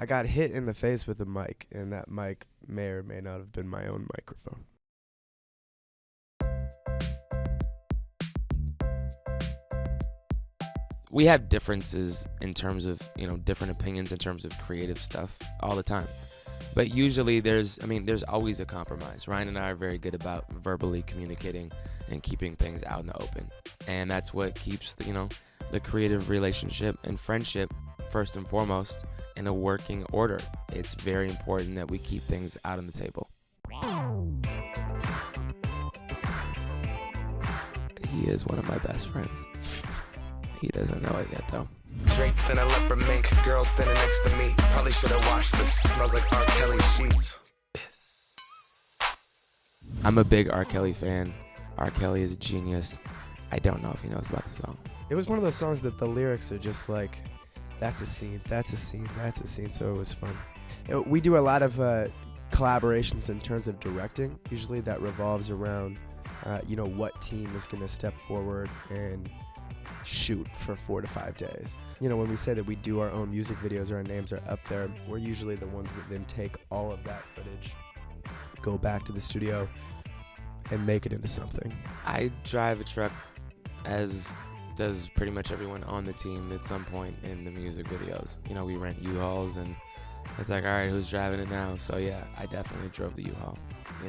I got hit in the face with a mic, and that mic may or may not have been my own microphone. We have differences in terms of, different opinions in terms of creative stuff all the time. But usually there's always a compromise. Ryan and I are very good about verbally communicating and keeping things out in the open. And that's what keeps, the creative relationship and friendship, first and foremost, in a working order. It's very important that we keep things out on the table. He is one of my best friends. He doesn't know it yet, though. Draped in a leopard mink, girl standing next to me. Probably should have washed this. Smells like R. Kelly sheets. I'm a big R. Kelly fan. R. Kelly is a genius. I don't know if he knows about the song. It was one of those songs that the lyrics are just like, that's a scene, that's a scene, that's a scene, so it was fun. We do a lot of collaborations in terms of directing. Usually that revolves around, what team is going to step forward and shoot for 4 to 5 days. When we say that we do our own music videos or our names are up there, we're usually the ones that then take all of that footage, go back to the studio, and make it into something. I drive a truck, as does pretty much everyone on the team at some point in the music videos. We rent U-Hauls, and it's like, all right, who's driving it now? So yeah, I definitely drove the U-Haul.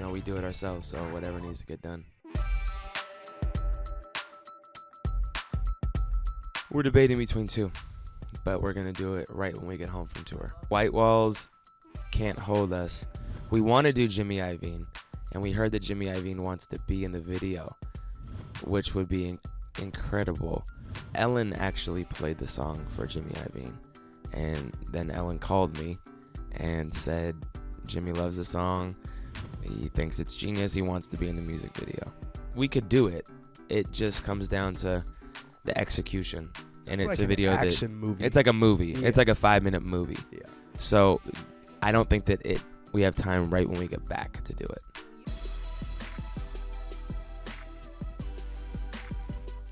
We do it ourselves, so whatever needs to get done. We're debating between two, but we're going to do it right when we get home from tour. White Walls can't hold us. We want to do Jimmy Iovine, and we heard that Jimmy Iovine wants to be in the video, which would be incredible. Ellen actually played the song for Jimmy Iovine, and then Ellen called me and said, Jimmy loves the song. He thinks it's genius. He wants to be in the music video. We could do it. It just comes down to the execution, and it's like a video an action movie. It's like a movie. Yeah. It's like a 5-minute movie. Yeah. So I don't think that we have time right when we get back to do it.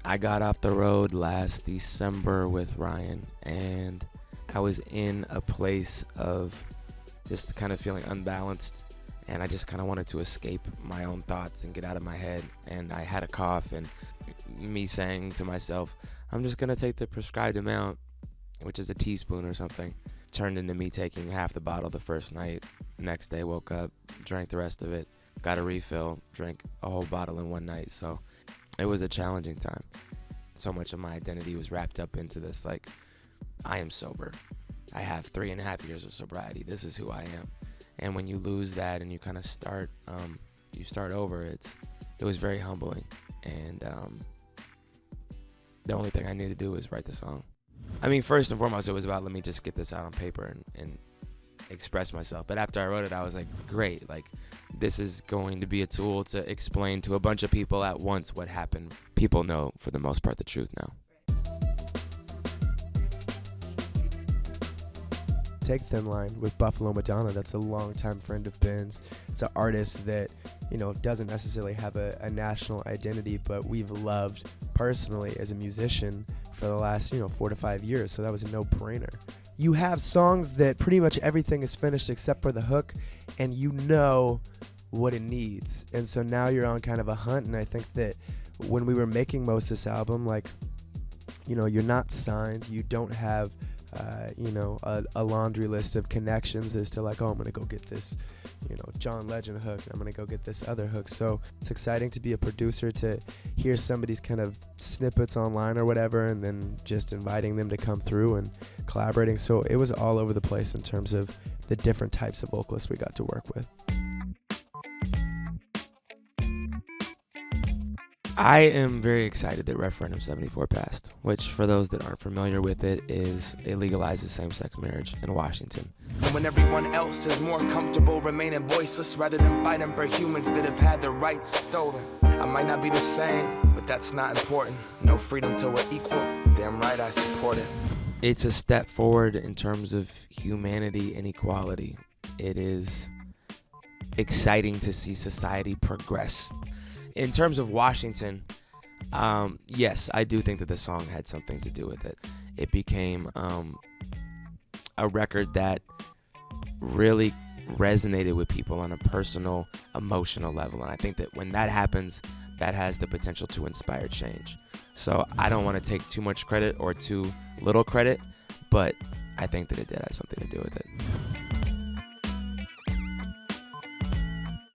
I got off the road last December with Ryan, and I was in a place of just kind of feeling unbalanced, and I just kind of wanted to escape my own thoughts and get out of my head. And I had a cough, and me saying to myself, I'm just gonna take the prescribed amount, which is a teaspoon or something, turned into me taking half the bottle the first night. Next day, woke up, drank the rest of it, got a refill, drank a whole bottle in one night. So it was a challenging time. So much of my identity was wrapped up into this, like, I am sober. I have 3.5 years of sobriety. This is who I am. And when you lose that and you kind of start over, it was very humbling. And the only thing I needed to do was write the song. First and foremost, it was about, let me just get this out on paper and express myself. But after I wrote it, I was like, great, like, this is going to be a tool to explain to a bunch of people at once what happened. People know, for the most part, the truth now. Take Thin Line with Buffalo Madonna. That's a longtime friend of Ben's. It's an artist that, doesn't necessarily have a national identity, but we've loved personally as a musician for the last, 4 to 5 years. So that was a no-brainer. You have songs that pretty much everything is finished except for the hook, and you know what it needs. And so now you're on kind of a hunt, and I think that when we were making most of this album, like, you're not signed. You don't have a laundry list of connections as to like, oh, I'm going to go get this, John Legend hook, and I'm going to go get this other hook. So it's exciting to be a producer, to hear somebody's kind of snippets online or whatever, and then just inviting them to come through and collaborating. So it was all over the place in terms of the different types of vocalists we got to work with. I am very excited that Referendum 74 passed, which, for those that aren't familiar with it, it legalizes same-sex marriage in Washington. And when everyone else is more comfortable remaining voiceless rather than fighting for humans that have had their rights stolen. I might not be the same, but that's not important. No freedom till we're equal. Damn right I support it. It's a step forward in terms of humanity and equality. It is exciting to see society progress. In terms of Washington, yes, I do think that the song had something to do with it. It became a record that really resonated with people on a personal, emotional level. And I think that when that happens, that has the potential to inspire change. So I don't want to take too much credit or too little credit, but I think that it did have something to do with it.